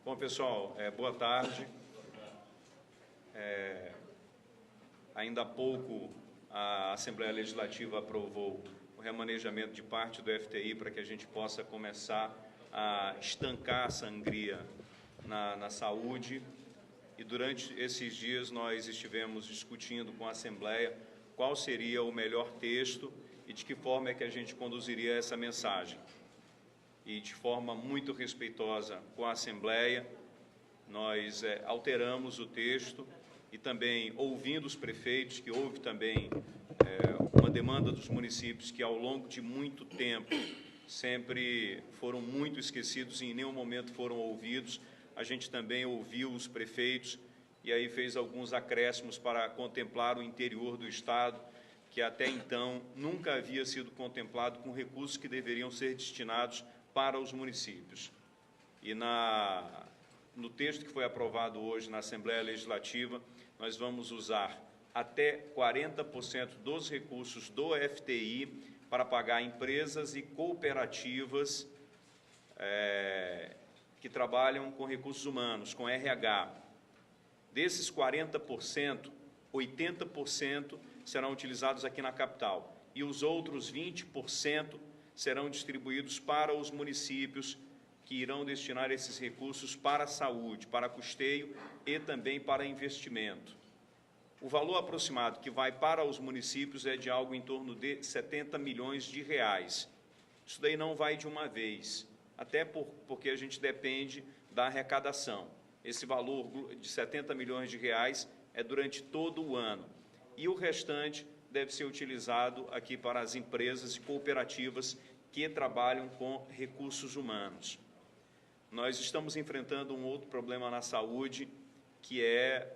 Bom, pessoal, boa tarde. Ainda há pouco a Assembleia Legislativa aprovou o remanejamento de parte do FTI para que a gente possa começar a estancar a sangria na saúde. E durante esses dias nós estivemos discutindo com a Assembleia qual seria o melhor texto e de que forma é que a gente conduziria essa mensagem. E de forma muito respeitosa com a Assembleia, nós alteramos o texto e também ouvindo os prefeitos, que houve também uma demanda dos municípios que ao longo de muito tempo sempre foram muito esquecidos e em nenhum momento foram ouvidos. A gente também ouviu os prefeitos e aí fez alguns acréscimos para contemplar o interior do Estado, que até então nunca havia sido contemplado com recursos que deveriam ser destinados para os municípios. E no texto que foi aprovado hoje na Assembleia Legislativa, nós vamos usar até 40% dos recursos do FTI para pagar empresas e cooperativas que trabalham com recursos humanos, com RH. Desses 40%, 80% serão utilizados aqui na capital e os outros 20% serão distribuídos para os municípios que irão destinar esses recursos para a saúde, para custeio e também para investimento. O valor aproximado que vai para os municípios é de algo em torno de 70 milhões de reais. Isso daí não vai de uma vez, até porque a gente depende da arrecadação. Esse valor de 70 milhões de reais é durante todo o ano. E o restante deve ser utilizado aqui para as empresas e cooperativas que trabalham com recursos humanos. Nós estamos enfrentando um outro problema na saúde, que é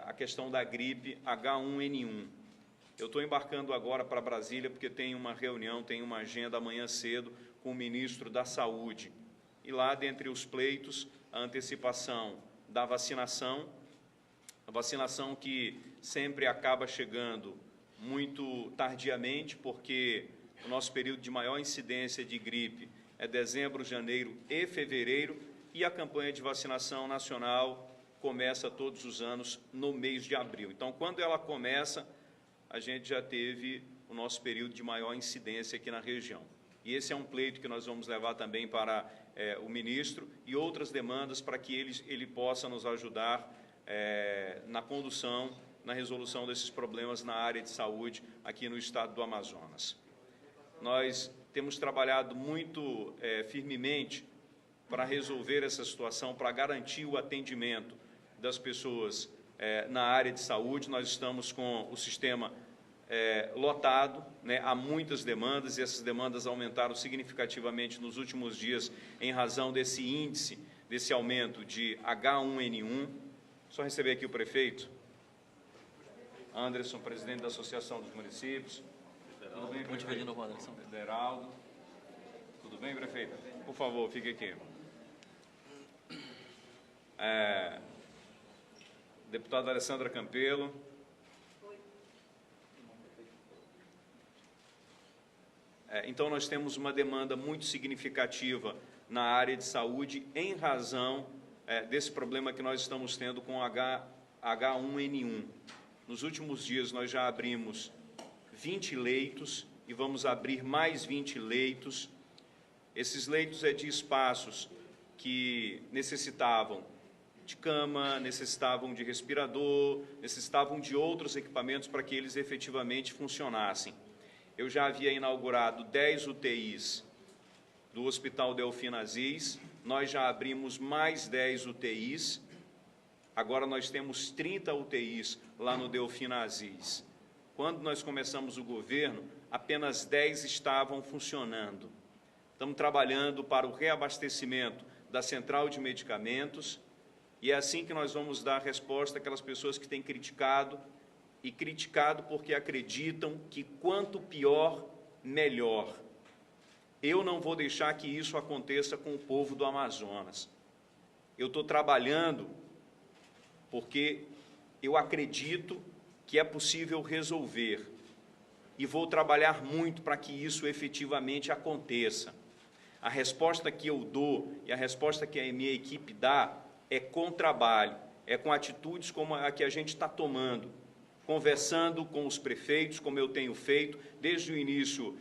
a questão da gripe H1N1. Eu estou embarcando agora para Brasília porque tenho uma reunião, tenho uma agenda amanhã cedo com o ministro da Saúde. E lá, dentre os pleitos, a antecipação da vacinação, a vacinação que sempre acaba chegando muito tardiamente, porque o nosso período de maior incidência de gripe é dezembro, janeiro e fevereiro, e a campanha de vacinação nacional começa todos os anos no mês de abril. Então, quando ela começa, a gente já teve o nosso período de maior incidência aqui na região. E esse é um pleito que nós vamos levar também para o ministro e outras demandas para que ele possa nos ajudar na condução, na resolução desses problemas na área de saúde aqui no estado do Amazonas. Nós temos trabalhado muito firmemente para resolver essa situação, para garantir o atendimento das pessoas na área de saúde. Nós estamos com o sistema lotado, né? Há muitas demandas e essas demandas aumentaram significativamente nos últimos dias em razão desse índice, desse aumento de H1N1. Só receber aqui o prefeito. Anderson, presidente da Associação dos Municípios. Tudo bem, prefeito? Federaldo. Tudo bem, prefeito? Por favor, fique aqui. Deputada Alessandra Campelo. Então, nós temos uma demanda muito significativa na área de saúde em razão desse problema que nós estamos tendo com H1N1. Nos últimos dias, nós já abrimos 20 leitos e vamos abrir mais 20 leitos. Esses leitos de espaços que necessitavam de cama, necessitavam de respirador, necessitavam de outros equipamentos para que eles efetivamente funcionassem. Eu já havia inaugurado 10 UTIs do Hospital Delfim Aziz, nós já abrimos mais 10 UTIs, agora nós temos 30 UTIs lá no Delfim Aziz. Quando nós começamos o governo, apenas 10 estavam funcionando. Estamos trabalhando para o reabastecimento da central de medicamentos e é assim que nós vamos dar resposta àquelas pessoas que têm criticado porque acreditam que quanto pior, melhor. Eu não vou deixar que isso aconteça com o povo do Amazonas. Eu estou trabalhando porque eu acredito que é possível resolver e vou trabalhar muito para que isso efetivamente aconteça. A resposta que eu dou e a resposta que a minha equipe dá é com trabalho, é com atitudes como a que a gente está tomando, conversando com os prefeitos, como eu tenho feito desde o início,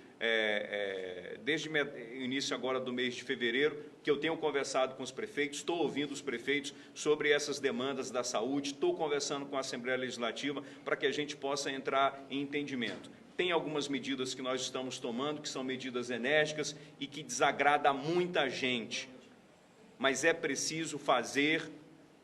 desde o início agora do mês de fevereiro, que eu tenho conversado com os prefeitos, estou ouvindo os prefeitos sobre essas demandas da saúde, estou conversando com a Assembleia Legislativa para que a gente possa entrar em entendimento. Tem algumas medidas que nós estamos tomando, que são medidas enérgicas e que desagradam a muita gente, mas é preciso fazer,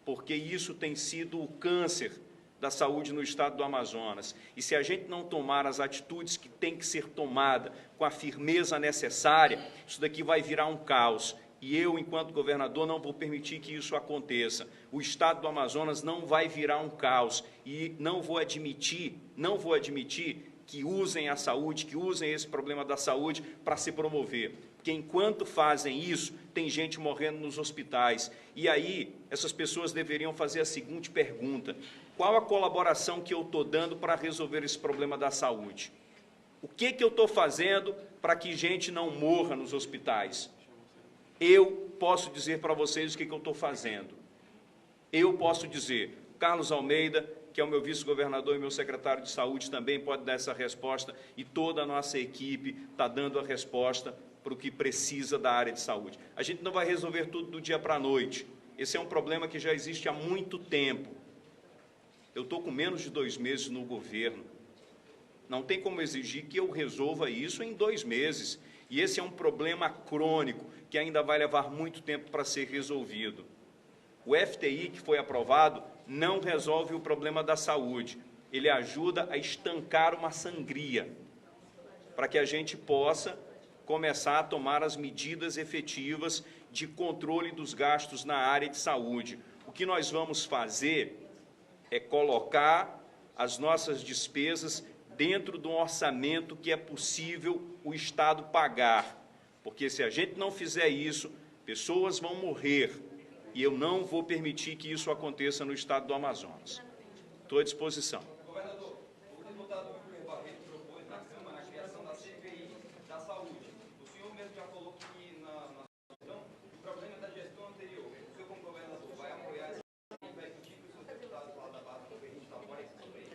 porque isso tem sido o câncer da saúde no estado do Amazonas. E se a gente não tomar as atitudes que tem que ser tomada com a firmeza necessária, isso daqui vai virar um caos. E eu, enquanto governador, não vou permitir que isso aconteça. O estado do Amazonas não vai virar um caos e não vou admitir que usem a saúde, que usem esse problema da saúde para se promover. Porque enquanto fazem isso, tem gente morrendo nos hospitais. E aí, essas pessoas deveriam fazer a seguinte pergunta: qual a colaboração que eu estou dando para resolver esse problema da saúde? O que eu estou fazendo para que gente não morra nos hospitais? Eu posso dizer para vocês o que eu estou fazendo. Eu posso dizer, Carlos Almeida, que é o meu vice-governador e meu secretário de saúde, também pode dar essa resposta, e toda a nossa equipe está dando a resposta para o que precisa da área de saúde. A gente não vai resolver tudo do dia para a noite. Esse é um problema que já existe há muito tempo. Eu estou com menos de 2 meses no governo. Não tem como exigir que eu resolva isso em 2 meses. E esse é um problema crônico, que ainda vai levar muito tempo para ser resolvido. O FTI, que foi aprovado, não resolve o problema da saúde. Ele ajuda a estancar uma sangria, para que a gente possa começar a tomar as medidas efetivas de controle dos gastos na área de saúde. O que nós vamos fazer é colocar as nossas despesas dentro de um orçamento que é possível o Estado pagar. Porque se a gente não fizer isso, pessoas vão morrer. E eu não vou permitir que isso aconteça no estado do Amazonas. Estou à disposição. Governador, o deputado Wilker Barreto propôs na Câmara a criação da CPI da saúde. O senhor mesmo já falou que na gestão, o problema é da gestão anterior. O senhor, como governador, vai apoiar essa CPI, vai discutir com os seus deputados lá da base do governo estadual?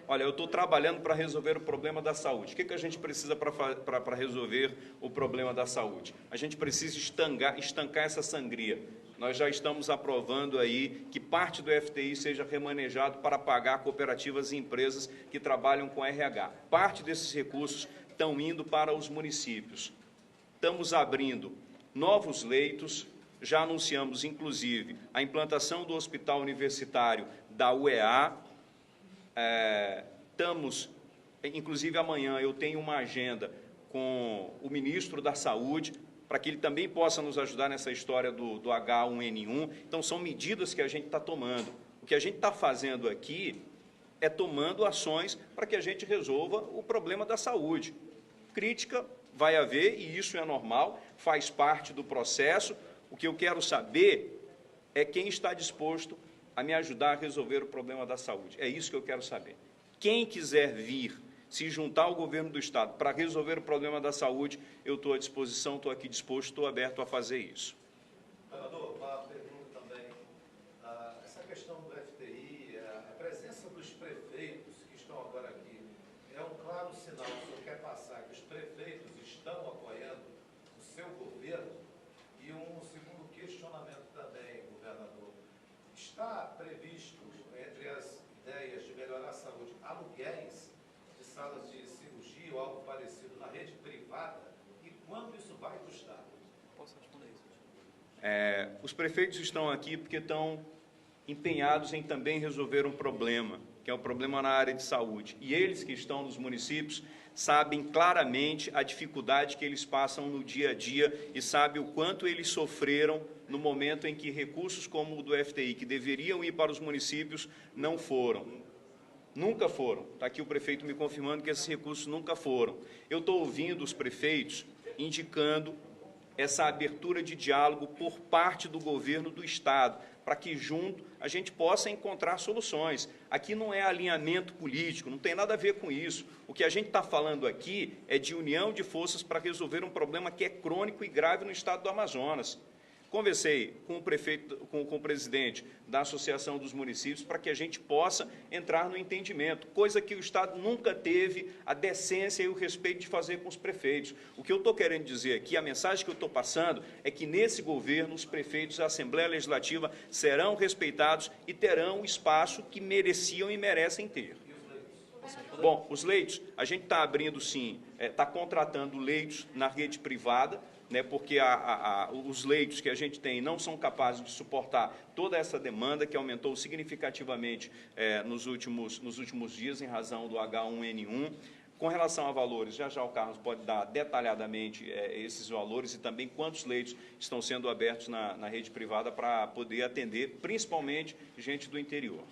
Olha, eu estou trabalhando para resolver o problema da saúde. O que a gente precisa para resolver o problema da saúde? A gente precisa estancar essa sangria. Nós já estamos aprovando aí que parte do FTI seja remanejado para pagar cooperativas e empresas que trabalham com RH. Parte desses recursos estão indo para os municípios. Estamos abrindo novos leitos, já anunciamos, inclusive, a implantação do hospital universitário da UEA. Inclusive, amanhã eu tenho uma agenda com o ministro da Saúde, para que ele também possa nos ajudar nessa história do H1N1. Então, são medidas que a gente está tomando. O que a gente está fazendo aqui é tomando ações para que a gente resolva o problema da saúde. Crítica vai haver, e isso é normal, faz parte do processo. O que eu quero saber é quem está disposto a me ajudar a resolver o problema da saúde. É isso que eu quero saber. Quem quiser vir se juntar ao governo do Estado para resolver o problema da saúde, eu estou à disposição, estou aqui disposto, estou aberto a fazer isso. Governador, uma pergunta também. Essa questão do FTI, a presença dos prefeitos que estão agora aqui, é um claro sinal que o senhor quer passar, que os prefeitos estão apoiando o seu governo? E um segundo questionamento também, governador. Está previsto, entre as ideias de melhorar a saúde, aluguéis de salas de cirurgia ou algo parecido na rede privada? E quanto isso vai custar? Posso responder isso? Os prefeitos estão aqui porque estão empenhados em também resolver um problema, que é o problema na área de saúde. E eles que estão nos municípios sabem claramente a dificuldade que eles passam no dia a dia e sabem o quanto eles sofreram no momento em que recursos como o do FTI, que deveriam ir para os municípios, não foram. Nunca foram. Está aqui o prefeito me confirmando que esses recursos nunca foram. Eu estou ouvindo os prefeitos indicando essa abertura de diálogo por parte do governo do Estado, para que junto a gente possa encontrar soluções. Aqui não é alinhamento político, não tem nada a ver com isso. O que a gente está falando aqui é de união de forças para resolver um problema que é crônico e grave no estado do Amazonas. Conversei com o prefeito, com o presidente da Associação dos Municípios para que a gente possa entrar no entendimento, coisa que o Estado nunca teve a decência e o respeito de fazer com os prefeitos. O que eu estou querendo dizer aqui, a mensagem que eu estou passando é que nesse governo os prefeitos da Assembleia Legislativa serão respeitados e terão o espaço que mereciam e merecem ter. Bom, os leitos, a gente está abrindo sim, está contratando leitos na rede privada, né, porque os leitos que a gente tem não são capazes de suportar toda essa demanda que aumentou significativamente nos últimos dias em razão do H1N1. Com relação a valores, já o Carlos pode dar detalhadamente esses valores e também quantos leitos estão sendo abertos na rede privada para poder atender, principalmente, gente do interior.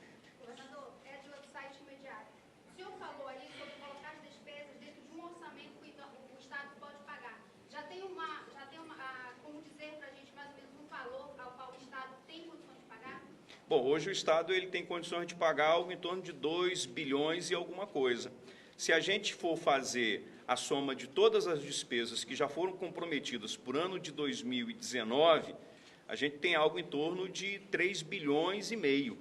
Bom, hoje o Estado ele tem condições de pagar algo em torno de 2 bilhões e alguma coisa. Se a gente for fazer a soma de todas as despesas que já foram comprometidas por ano de 2019, a gente tem algo em torno de 3 bilhões e meio.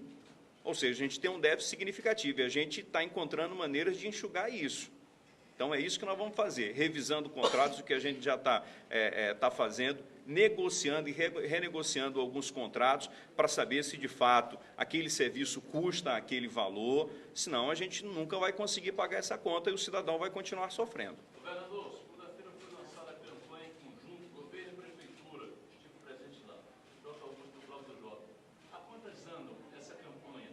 Ou seja, a gente tem um déficit significativo e a gente está encontrando maneiras de enxugar isso. Então, é isso que nós vamos fazer, revisando contratos, o que a gente já está fazendo, negociando e renegociando alguns contratos para saber se, de fato, aquele serviço custa aquele valor, senão a gente nunca vai conseguir pagar essa conta e o cidadão vai continuar sofrendo. Governador, segunda-feira foi lançada a campanha em conjunto, governo e prefeitura, tipo presidente lá, J. Augusto do Bloco do Jota. Há quantas andam essa campanha?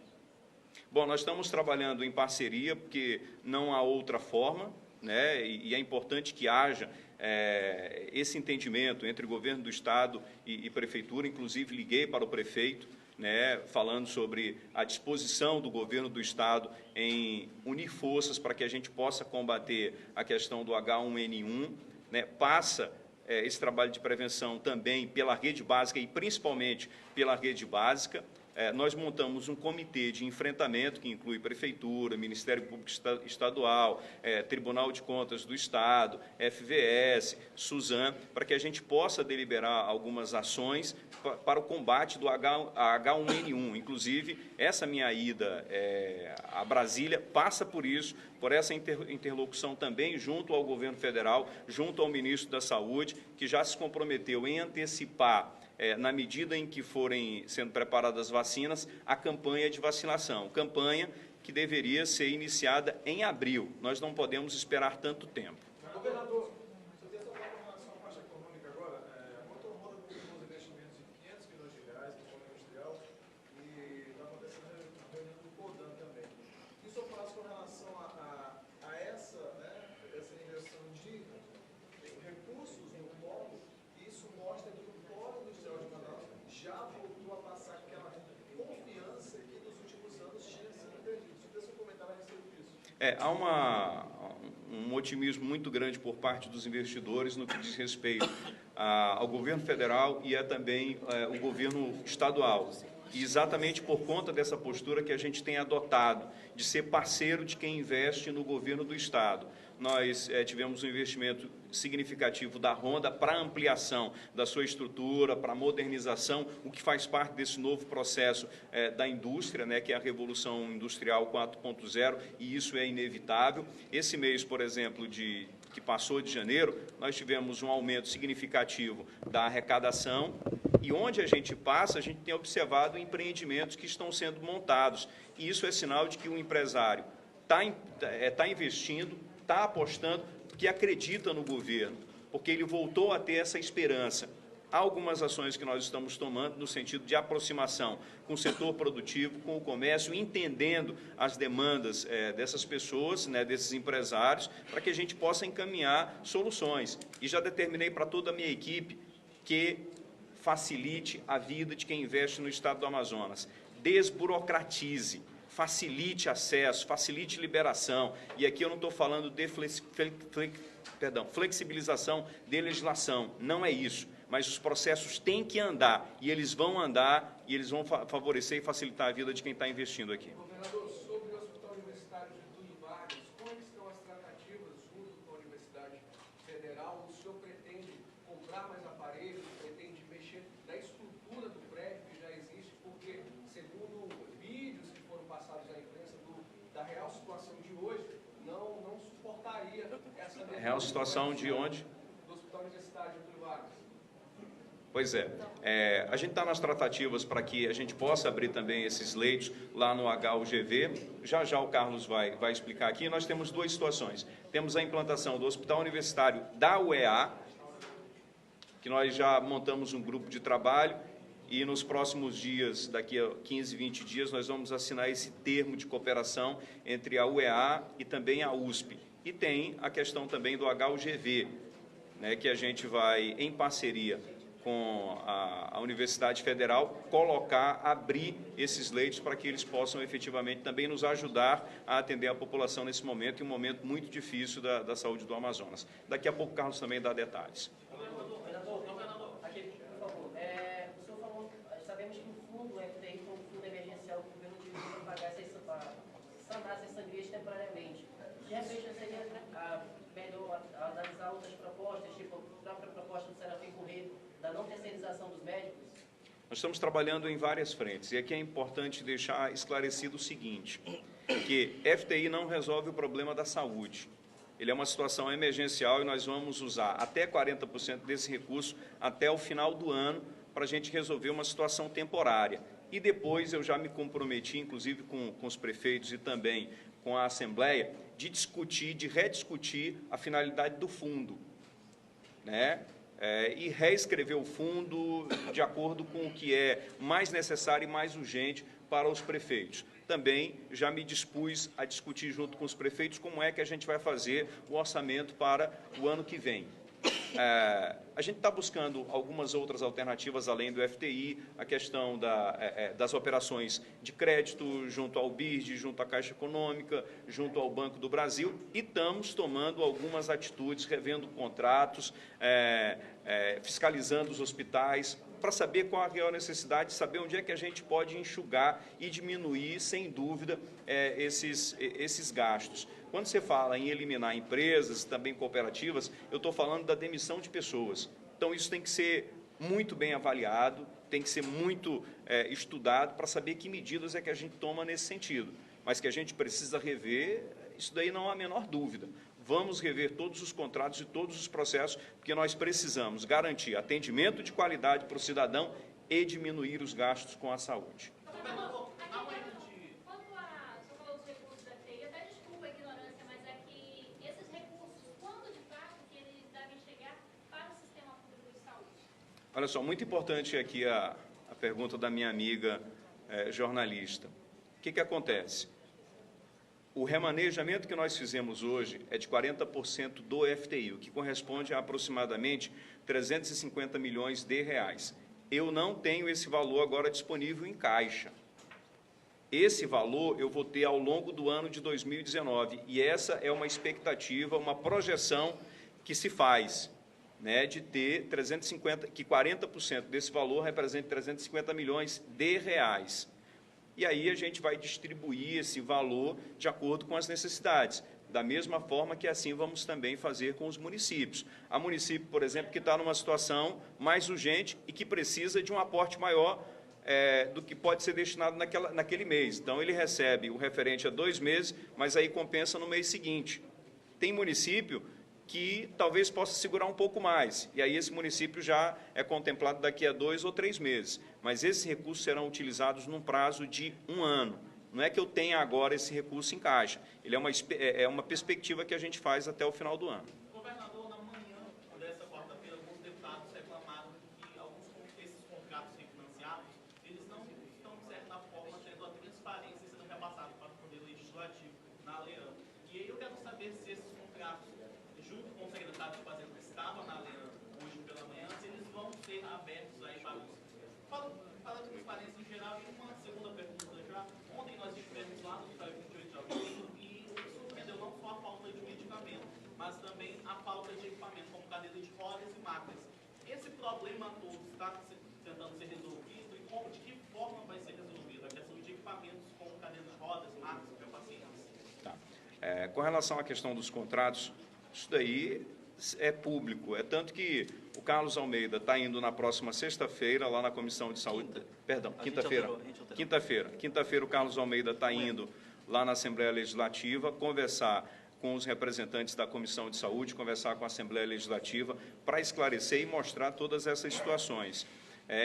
Bom, nós estamos trabalhando em parceria, porque não há outra forma, né, e é importante que haja esse entendimento entre o governo do Estado e prefeitura. Inclusive, liguei para o prefeito, né, falando sobre a disposição do governo do Estado em unir forças para que a gente possa combater a questão do H1N1, né, passa esse trabalho de prevenção também pela rede básica e principalmente pela rede básica. Nós montamos um comitê de enfrentamento que inclui Prefeitura, Ministério Público Estadual, Tribunal de Contas do Estado, FVS, Suzan, para que a gente possa deliberar algumas ações para o combate do H1N1. Inclusive, essa minha ida a Brasília passa por isso, por essa interlocução também junto ao governo federal, junto ao ministro da Saúde, que já se comprometeu em antecipar, na medida em que forem sendo preparadas as vacinas, a campanha de vacinação. Campanha que deveria ser iniciada em abril. Nós não podemos esperar tanto tempo. Governador, você tem essa relação à faixa econômica agora. A Motorroda publicou os investimentos de R$500 milhões no polo industrial e está acontecendo a reunião do CODAN também. Isso eu faço com relação a essa injeção de recursos no polo. Isso mostra que o polo industrial de Manaus já voltou a passar aquela confiança que nos últimos anos tinha sido perdida. Se você comentar a respeito disso. Há um otimismo muito grande por parte dos investidores no que diz respeito ao governo federal e também o governo estadual. E exatamente por conta dessa postura que a gente tem adotado, de ser parceiro de quem investe no governo do Estado. Nós tivemos um investimento significativo da Honda para ampliação da sua estrutura, para modernização, o que faz parte desse novo processo da indústria, né, que é a Revolução Industrial 4.0, e isso é inevitável. Esse mês, por exemplo, que passou de janeiro, nós tivemos um aumento significativo da arrecadação e onde a gente passa, a gente tem observado empreendimentos que estão sendo montados. E isso é sinal de que o empresário está investindo, está apostando, porque acredita no governo, porque ele voltou a ter essa esperança. Há algumas ações que nós estamos tomando no sentido de aproximação com o setor produtivo, com o comércio, entendendo as demandas dessas pessoas, né, desses empresários, para que a gente possa encaminhar soluções. E já determinei para toda a minha equipe que facilite a vida de quem investe no Estado do Amazonas. Desburocratize, facilite acesso, facilite liberação. E aqui eu não estou falando de flexibilização de legislação, não é isso. mas os processos têm que andar, e eles vão andar, e eles vão favorecer e facilitar a vida de quem está investindo aqui. Governador, sobre o Hospital Universitário Getúlio Vargas, como estão as tratativas junto com a Universidade Federal? O senhor pretende comprar mais aparelhos, pretende mexer na estrutura do prédio que já existe, porque, segundo vídeos que foram passados à imprensa da real situação de hoje, não suportaria essa... Real situação de onde? Do Hospital Universitário Getúlio Vargas. Pois é, a gente está nas tratativas para que a gente possa abrir também esses leitos lá no HUGV. Já já o Carlos vai explicar aqui. Nós temos duas situações. Temos a implantação do Hospital Universitário da UEA, que nós já montamos um grupo de trabalho, e nos próximos dias, daqui a 15, 20 dias, nós vamos assinar esse termo de cooperação entre a UEA e também a USP. E tem a questão também do HUGV, né, que a gente vai, em parceria com a Universidade Federal, abrir esses leitos para que eles possam efetivamente também nos ajudar a atender a população nesse momento, em um momento muito difícil da saúde do Amazonas. Daqui a pouco o Carlos também dá detalhes. Governador, aqui, por favor. O senhor falou, sabemos que o fundo FTI foi um fundo emergencial que o governo utilizou para sanar essas sangrias temporariamente. De repente, seria melhor analisar outras propostas, tipo a própria proposta do Serafim Corrêa, da não terceirização dos médicos? Nós estamos trabalhando em várias frentes, e aqui é importante deixar esclarecido o seguinte, que FTI não resolve o problema da saúde. Ele é uma situação emergencial e nós vamos usar até 40% desse recurso até o final do ano para a gente resolver uma situação temporária. E depois eu já me comprometi, inclusive com os prefeitos e também com a Assembleia, de rediscutir a finalidade do fundo, né? E reescrever o fundo de acordo com o que é mais necessário e mais urgente para os prefeitos. Também já me dispus a discutir junto com os prefeitos como é que a gente vai fazer o orçamento para o ano que vem. A gente está buscando algumas outras alternativas além do FTI, a questão das operações de crédito junto ao BID, junto à Caixa Econômica, junto ao Banco do Brasil, e estamos tomando algumas atitudes, revendo contratos, fiscalizando os hospitais, para saber qual a real necessidade, saber onde é que a gente pode enxugar e diminuir, sem dúvida, esses gastos. Quando você fala em eliminar empresas, também cooperativas, eu estou falando da demissão de pessoas. Então, isso tem que ser muito bem avaliado, tem que ser muito estudado para saber que medidas é que a gente toma nesse sentido. Mas que a gente precisa rever, isso daí não há a menor dúvida. Vamos rever todos os contratos e todos os processos, porque nós precisamos garantir atendimento de qualidade para o cidadão e diminuir os gastos com a saúde. Olha só, muito importante aqui a pergunta da minha amiga jornalista. O que acontece? O remanejamento que nós fizemos hoje é de 40% do FTI, o que corresponde a aproximadamente 350 milhões de reais. Eu não tenho esse valor agora disponível em caixa. Esse valor eu vou ter ao longo do ano de 2019, e essa é uma expectativa, uma projeção que se faz, né, de ter 350, que 40% desse valor represente 350 milhões de reais. E aí a gente vai distribuir esse valor de acordo com as necessidades, da mesma forma que assim vamos também fazer com os municípios. Há município, por exemplo, que está numa situação mais urgente e que precisa de um aporte maior do que pode ser destinado naquele mês. Então, ele recebe o referente a 2 meses, mas aí compensa no mês seguinte. Tem município que talvez possa segurar um pouco mais, e aí esse município já é contemplado daqui a 2 ou 3 meses. Mas esses recursos serão utilizados num prazo de 1 ano. Não é que eu tenha agora esse recurso em caixa, ele é uma perspectiva que a gente faz até o final do ano. Governador, na manhã dessa quarta-feira, alguns deputados reclamaram que alguns desses contratos refinanciados, eles não estão, de certa forma, tendo a transparência sendo repassados para o Poder Legislativo na LEAN. E aí eu quero saber se esses contratos, junto com o secretário de Fazenda que estava na LEAN hoje pela manhã, se eles vão ser abertos aí para os... Fala de transparência em geral, e uma segunda pergunta já. Ontem nós estivemos lá no dia 28 de agosto e surpreendeu não só a falta de medicamento, mas também a falta de equipamento, como cadeira de rodas e máquinas. Esse problema todo está tentando ser resolvido e como, de que forma vai ser resolvido? A questão de equipamentos como cadeira de rodas, macas para pacientes. Tá. Com relação à questão dos contratos, isso daí é público. É tanto que o Carlos Almeida está indo na próxima sexta-feira lá na Comissão de Saúde. Perdão, quinta-feira. Quinta-feira o Carlos Almeida está indo lá na Assembleia Legislativa conversar com os representantes da Comissão de Saúde, conversar com a Assembleia Legislativa para esclarecer e mostrar todas essas situações.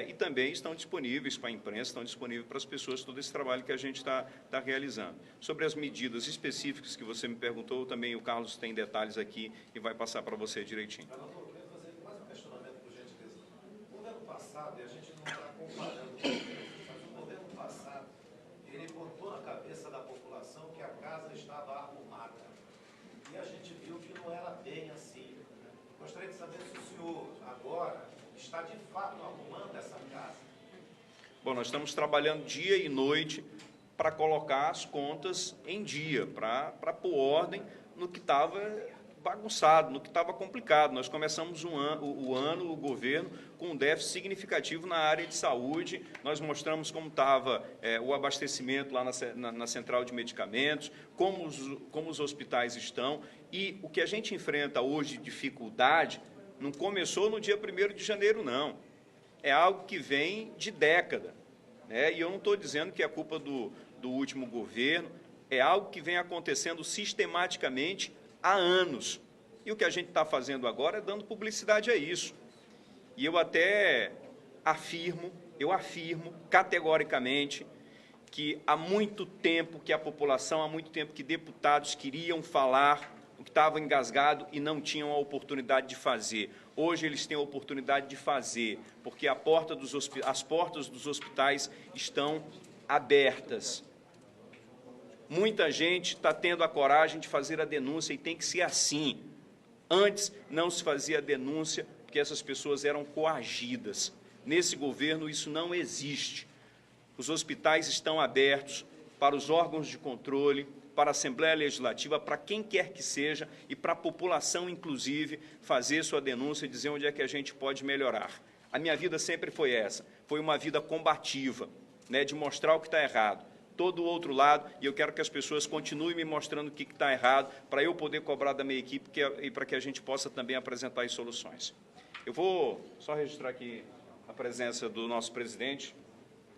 E também estão disponíveis para a imprensa, estão disponíveis para as pessoas todo esse trabalho que a gente está realizando. Sobre as medidas específicas que você me perguntou, também o Carlos tem detalhes aqui e vai passar para você direitinho. Mas, doutor, eu queria fazer mais um questionamento, por gentileza. O governo passado, e a gente não está comparando com mas o governo passado, ele botou na cabeça da população que a casa estava arrumada. E a gente viu que não era bem assim. Gostaria de saber se o senhor agora está de fato arrumando essa casa. Bom, nós estamos trabalhando dia e noite para colocar as contas em dia, para pôr ordem no que estava bagunçado, no que estava complicado. Nós começamos o governo, com um déficit significativo na área de saúde. Nós mostramos como estava o abastecimento lá na central de medicamentos, como os hospitais estão. E o que a gente enfrenta hoje de dificuldade não começou no dia 1º de janeiro, não. É algo que vem de década. E eu não estou dizendo que é culpa do último governo, é algo que vem acontecendo sistematicamente há anos. E o que a gente está fazendo agora é dando publicidade a isso. E eu até afirmo categoricamente que há muito tempo que a população, há muito tempo que deputados queriam falar o que estava engasgado e não tinham a oportunidade de fazer. Hoje eles têm a oportunidade de fazer, porque as portas dos hospitais estão abertas. Muita gente está tendo a coragem de fazer a denúncia e tem que ser assim. Antes não se fazia a denúncia porque essas pessoas eram coagidas. Nesse governo isso não existe. Os hospitais estão abertos para os órgãos de controle, para a Assembleia Legislativa, para quem quer que seja e para a população, inclusive, fazer sua denúncia e dizer onde é que a gente pode melhorar. A minha vida sempre foi essa, foi uma vida combativa, de mostrar o que está errado. Todo o outro lado, e eu quero que as pessoas continuem me mostrando o que está errado, para eu poder cobrar da minha equipe e para que a gente possa também apresentar as soluções. Eu vou só registrar aqui a presença do nosso presidente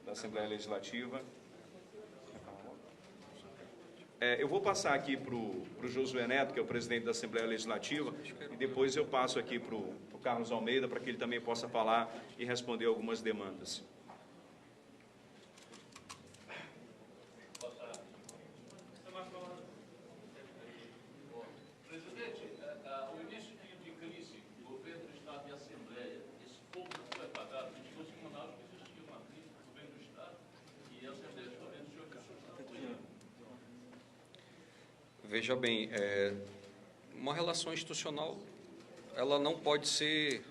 da Assembleia Legislativa. Eu vou passar aqui para o Josué Neto, que é o presidente da Assembleia Legislativa, e depois eu passo aqui para o Carlos Almeida, para que ele também possa falar e responder algumas demandas. Presidente, o início de crise, o governo do Estado e a Assembleia, esse pouco que foi pagado, a gente fosse em Manaus que existia uma crise do governo do Estado e a Assembleia de Governo do senhor Carlos. Veja bem, uma relação institucional, ela não pode ser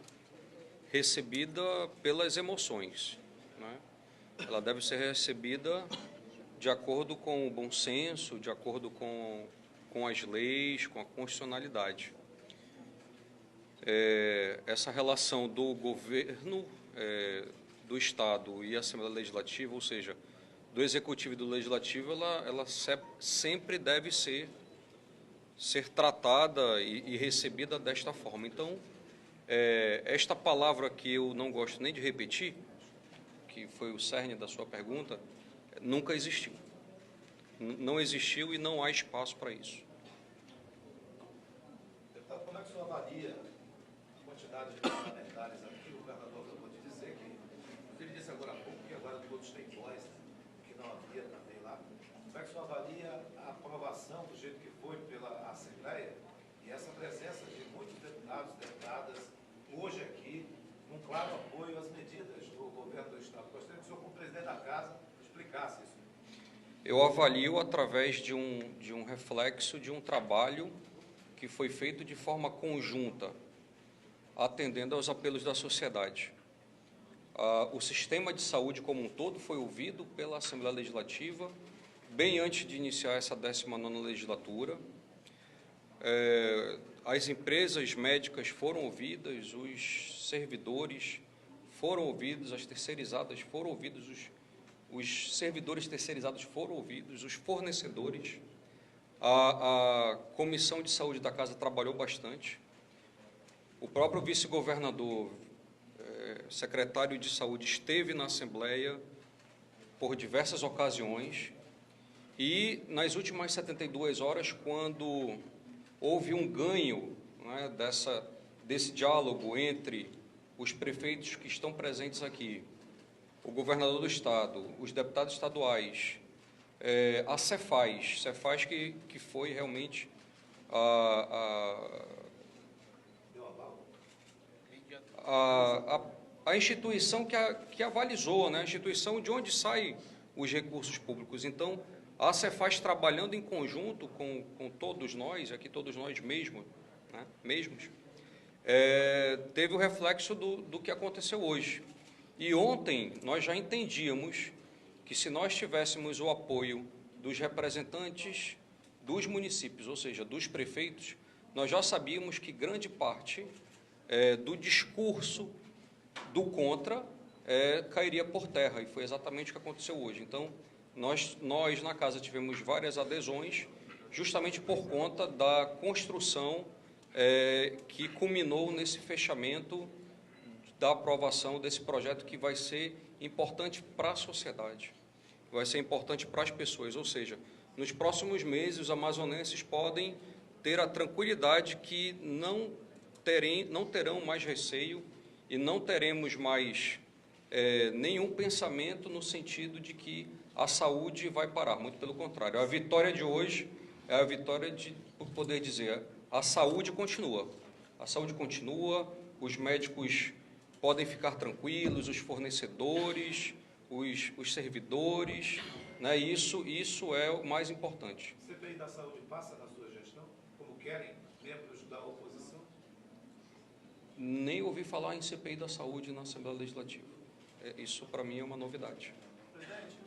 recebida pelas emoções, né? Ela deve ser recebida de acordo com o bom senso, de acordo com as leis, com a constitucionalidade. Essa relação do governo, do Estado e a Assembleia Legislativa, ou seja, do Executivo e do Legislativo, ela sempre deve ser tratada e recebida desta forma. Então, esta palavra que eu não gosto nem de repetir, que foi o cerne da sua pergunta, nunca existiu. Não existiu e não há espaço para isso. Deputado, como é que o senhor avalia a quantidade de parlamentares aqui? O governador acabou de dizer que, ele disse agora há pouco, que agora todos têm voz, que não havia também lá. Como é que o senhor avalia a aprovação do jeito que foi pela Assembleia e essa presença de muitos deputados e deputadas hoje aqui, num claro apoio às medidas do governo do Estado? Gostaria que o senhor, como presidente da Casa, explicasse isso. Eu avalio através de um reflexo de um trabalho que foi feito de forma conjunta, atendendo aos apelos da sociedade. O sistema de saúde como um todo foi ouvido pela Assembleia Legislativa, bem antes de iniciar essa 19ª legislatura. as empresas médicas foram ouvidas, os servidores foram ouvidos, as terceirizadas foram ouvidos, os servidores terceirizados foram ouvidos, os fornecedores. A Comissão de Saúde da Casa trabalhou bastante. O próprio vice-governador, secretário de Saúde, esteve na Assembleia por diversas ocasiões e, nas últimas 72 horas, quando houve um ganho, né, desse diálogo entre os prefeitos que estão presentes aqui, o governador do Estado, os deputados estaduais, a Cefaz que foi realmente a instituição que avalizou, né, a instituição de onde saem os recursos públicos. Então, a Cefaz, trabalhando em conjunto com todos nós, aqui todos nós mesmos, teve o reflexo do que aconteceu hoje. E ontem nós já entendíamos que, se nós tivéssemos o apoio dos representantes dos municípios, ou seja, dos prefeitos, nós já sabíamos que grande parte do discurso do contra cairia por terra, e foi exatamente o que aconteceu hoje. Então, nós na casa tivemos várias adesões, justamente por conta da construção que culminou nesse fechamento da aprovação desse projeto, que vai ser importante para a sociedade, vai ser importante para as pessoas. Ou seja, nos próximos meses os amazonenses podem ter a tranquilidade que não terão mais receio e não teremos mais nenhum pensamento no sentido de que a saúde vai parar. Muito pelo contrário, a vitória de hoje é a vitória de poder dizer: a saúde continua. A saúde continua, os médicos podem ficar tranquilos, os fornecedores, os servidores, né? Isso é o mais importante. A CPI da saúde passa na sua gestão, como querem membros da oposição? Nem ouvi falar em CPI da saúde na Assembleia Legislativa. Isso, para mim, é uma novidade. Presidente,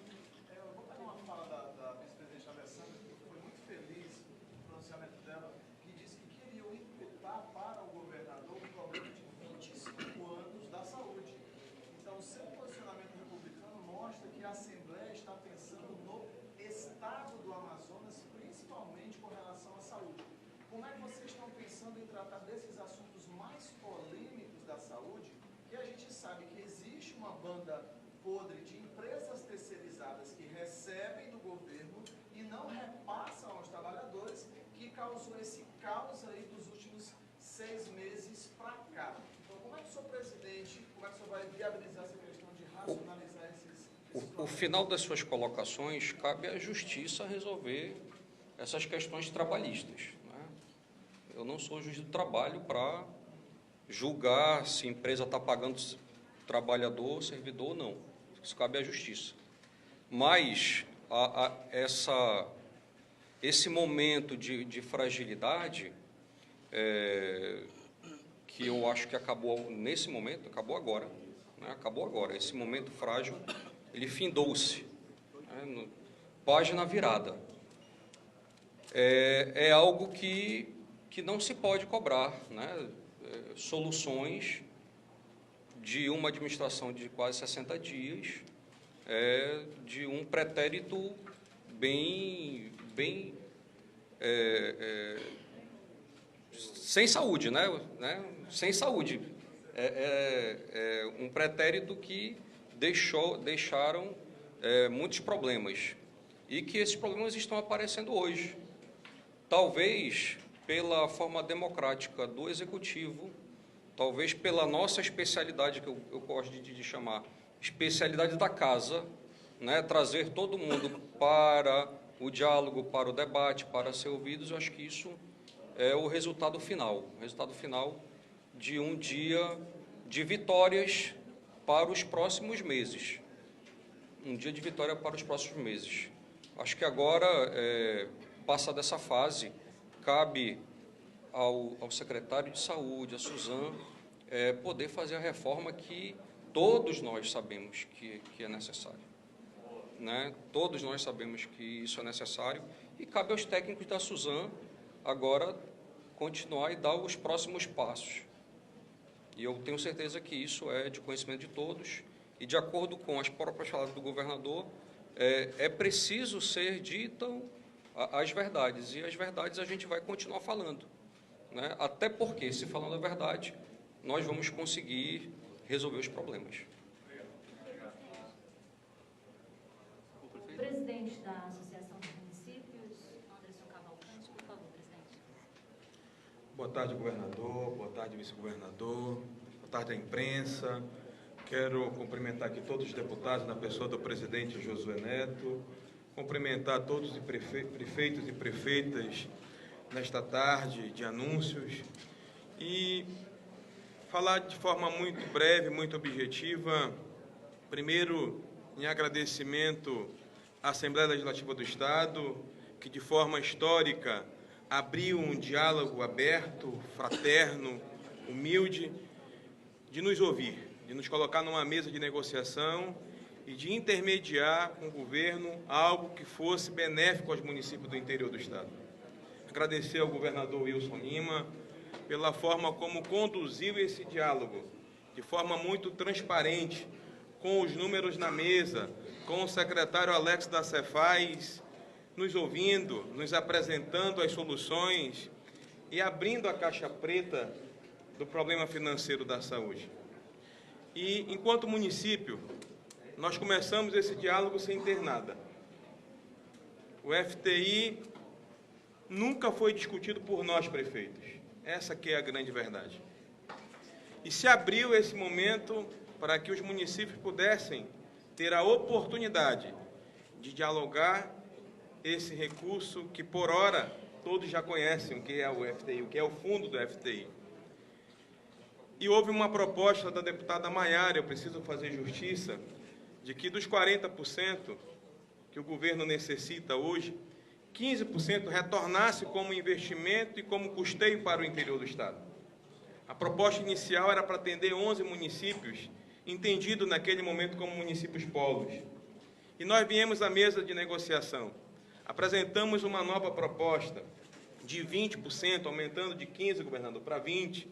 eu vou pegar uma fala da vice-presidente Alessandra, que foi muito feliz no pronunciamento dela, que disse que queriam imputar para o governador um problema de 25 anos da saúde. Então, o seu posicionamento republicano mostra que a Assembleia está pensando no estado do Amazonas, principalmente com relação à saúde. Como é que vocês estão pensando em tratar desses assuntos mais polêmicos da saúde, que a gente sabe que existe uma banda podre de empresas terceirizadas que recebem do governo e não repassam aos trabalhadores, que causou esse caos aí dos últimos 6 meses para cá? Então, como é que o senhor presidente, como é que o senhor vai viabilizar essa questão de racionalizar o final das suas colocações, cabe à Justiça resolver essas questões trabalhistas, né? Eu não sou juiz do trabalho para julgar se a empresa está pagando trabalhador, servidor ou não. Isso cabe à Justiça. Mas esse momento de fragilidade, que eu acho que acabou nesse momento, acabou agora, né? Acabou agora. Esse momento frágil, ele findou-se, né? Página virada. É algo que não se pode cobrar, né? Soluções de uma administração de quase 60 dias, de um pretérito bem sem saúde, né? Sem saúde. Um pretérito que deixaram muitos problemas, e que esses problemas estão aparecendo hoje. Talvez pela forma democrática do Executivo, talvez pela nossa especialidade, que eu gosto de chamar especialidade da casa, né? Trazer todo mundo para o diálogo, para o debate, para ser ouvidos. Eu acho que isso é o resultado final de um dia de vitórias para os próximos meses. Um dia de vitória para os próximos meses. Acho que agora, passada essa fase, cabe ao secretário de Saúde, a Suzana, poder fazer a reforma que todos nós sabemos que é necessário, né? Todos nós sabemos que isso é necessário, e cabe aos técnicos da Suzana agora continuar e dar os próximos passos. E eu tenho certeza que isso é de conhecimento de todos, e de acordo com as próprias palavras do governador, é preciso ser ditas as verdades, e as verdades a gente vai continuar falando, né? Até porque, se falando a verdade, nós vamos conseguir resolver os problemas. O presidente da Associação dos Municípios, Anderson Cavalcante, por favor, presidente. Boa tarde, governador. Boa tarde, vice-governador. Boa tarde à imprensa. Quero cumprimentar aqui todos os deputados, na pessoa do presidente Josué Neto. Cumprimentar todos os prefeitos e prefeitas nesta tarde de anúncios. E falar de forma muito breve, muito objetiva. Primeiro, em agradecimento à Assembleia Legislativa do Estado, que de forma histórica abriu um diálogo aberto, fraterno, humilde, de nos ouvir, de nos colocar numa mesa de negociação e de intermediar com o governo algo que fosse benéfico aos municípios do interior do Estado. Agradecer ao governador Wilson Lima pela forma como conduziu esse diálogo, de forma muito transparente, com os números na mesa, com o secretário Alex da Cefaz, nos ouvindo, nos apresentando as soluções e abrindo a caixa preta do problema financeiro da saúde. E, enquanto município, nós começamos esse diálogo sem ter nada. O FTI nunca foi discutido por nós, prefeitos. Essa que é a grande verdade. E se abriu esse momento para que os municípios pudessem ter a oportunidade de dialogar esse recurso que, por hora, todos já conhecem o que é o FTI, o que é o fundo do FTI. E houve uma proposta da deputada Maiara, eu preciso fazer justiça, de que dos 40% que o governo necessita hoje, 15% retornasse como investimento e como custeio para o interior do Estado. A proposta inicial era para atender 11 municípios, entendido naquele momento como municípios polos. E nós viemos à mesa de negociação. Apresentamos uma nova proposta de 20%, aumentando de 15%, governador, para 20%,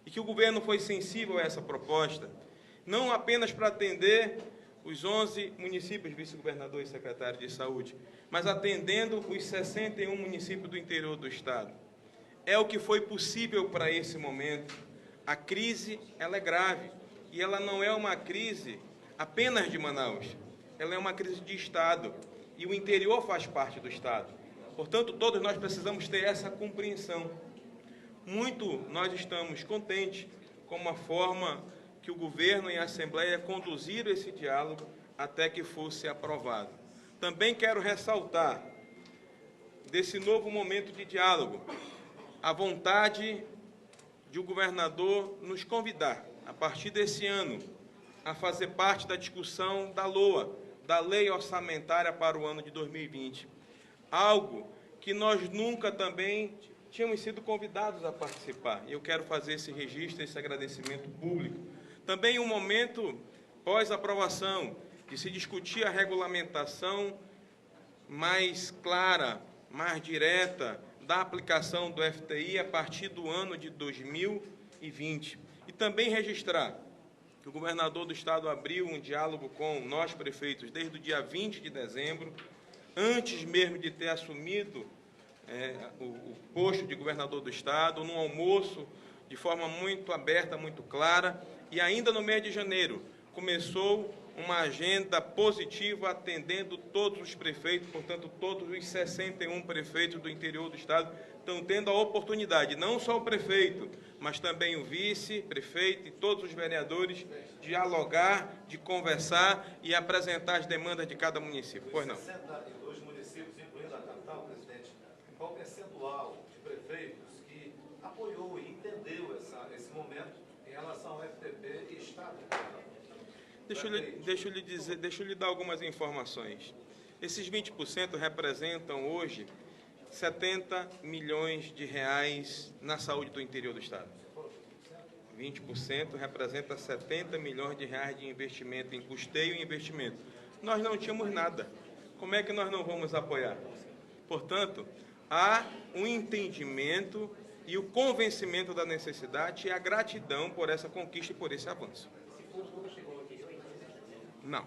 e que o governo foi sensível a essa proposta, não apenas para atender os 11 municípios, vice-governador e secretário de saúde, mas atendendo os 61 municípios do interior do Estado. É o que foi possível para esse momento. A crise, ela é grave, e ela não é uma crise apenas de Manaus, ela é uma crise de Estado, e o interior faz parte do Estado. Portanto, todos nós precisamos ter essa compreensão. Muito nós estamos contentes com a forma que o governo e a Assembleia conduziram esse diálogo até que fosse aprovado. Também quero ressaltar desse novo momento de diálogo a vontade de o governador nos convidar, a partir desse ano, a fazer parte da discussão da LOA, da Lei Orçamentária para o ano de 2020. Algo que nós nunca também tínhamos sido convidados a participar. E eu quero fazer esse registro, esse agradecimento público. Também um momento pós-aprovação, de se discutir a regulamentação mais clara, mais direta, da aplicação do FTI a partir do ano de 2020. E também registrar que o governador do Estado abriu um diálogo com nós, prefeitos, desde o dia 20 de dezembro, antes mesmo de ter assumido o posto de governador do Estado, num almoço de forma muito aberta, muito clara, e ainda no mês de janeiro começou uma agenda positiva atendendo todos os prefeitos, portanto, todos os 61 prefeitos do interior do Estado estão tendo a oportunidade, não só o prefeito, mas também o vice-prefeito e todos os vereadores, dialogar, de conversar e apresentar as demandas de cada município. Pois não. 62 municípios, incluindo a capital, presidente, qual percentual de prefeitos que apoiou e entendeu esse momento em relação ao FTP e Estado? Deixa eu lhe dar algumas informações. Esses 20% representam hoje 70 milhões de reais na saúde do interior do Estado. 20% representa 70 milhões de reais de investimento em custeio e investimento. Nós não tínhamos nada. Como é que nós não vamos apoiar? Portanto, há um entendimento e o convencimento da necessidade e a gratidão por essa conquista e por esse avanço. Esse fundo nunca chegou ao interior? Não.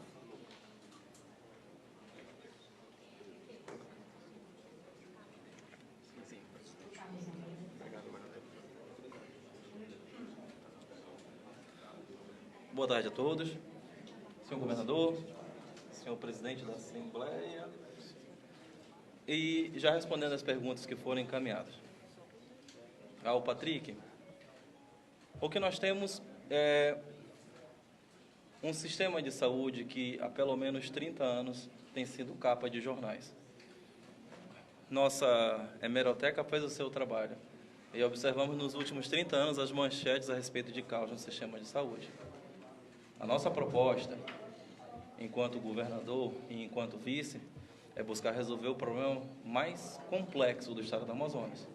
Boa tarde a todos. Senhor governador, senhor presidente da Assembleia. E já respondendo as perguntas que foram encaminhadas ao Patrick, o que nós temos é um sistema de saúde que há pelo menos 30 anos tem sido capa de jornais. Nossa hemeroteca fez o seu trabalho e observamos nos últimos 30 anos as manchetes a respeito de caos no sistema de saúde. A nossa proposta, enquanto governador e enquanto vice, é buscar resolver o problema mais complexo do estado do Amazonas.